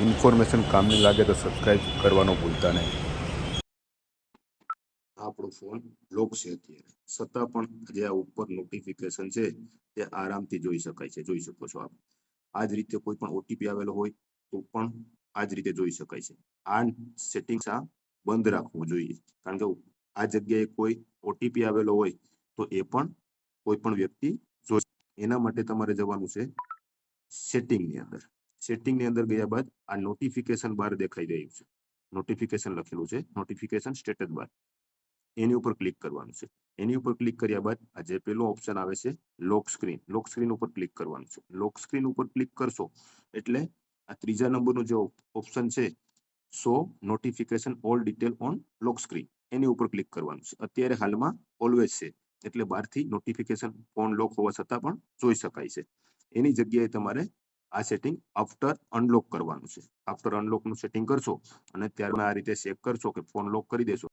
Information કામની લાગે તો સબસ્ક્રાઇબ કરવાનું ભૂલતા નહીં. આપણો ફોન લોક છે અત્યારે, છતાં પણ જે આ ઉપર નોટિફિકેશન છે તે આરામથી જોઈ શકાય છે. જોઈ શકો છો આપ. આ જ રીતે કોઈ પણ ઓટીપી આવેલો હોય તો પણ આ જ રીતે જોઈ શકાય છે. આ સેટિંગ્સ બંધ રાખવું જોઈએ, કારણ કે આ જગ્યાએ કોઈ ઓટીપી આવેલો હોય તો એ પણ કોઈ પણ વ્યક્તિ જોઈ. એના માટે તમારે જવાનું છે સેટિંગની અંદર. સેટિંગની અંદર ગયા બાદ આ નોટિફિકેશન બાર દેખાઈ રહ્યું છે, નોટિફિકેશન લખેલું છે, નોટિફિકેશન સ્ટેટસ બાર, એની ઉપર ક્લિક કરવાનું છે. એની ઉપર ક્લિક કર્યા બાદ આ જે પેલો ઓપ્શન આવે છે લોક સ્ક્રીન, લોક સ્ક્રીન ઉપર ક્લિક કરવાનું છે. લોક સ્ક્રીન ઉપર ક્લિક કરશો એટલે આ ત્રીજા નંબરનું જે ઓપ્શન છે show notification all detail on lock screen, એની ઉપર ક્લિક કરવાનું છે. અત્યારે હાલમાં ઓલવેઝ છે, એટલે બહારથી નોટિફિકેશન ફોન લોક હોવા છતાં પણ જોઈ શકાય છે. એની જગ્યાએ તમારે આ સેટિંગ આફ્ટર અનલોક કરવાનું છે. આફ્ટર અનલોકનું સેટિંગ કરશો અને ત્યારબાદ આ રીતે સેવ કરશો કે ફોન લોક કરી દેશો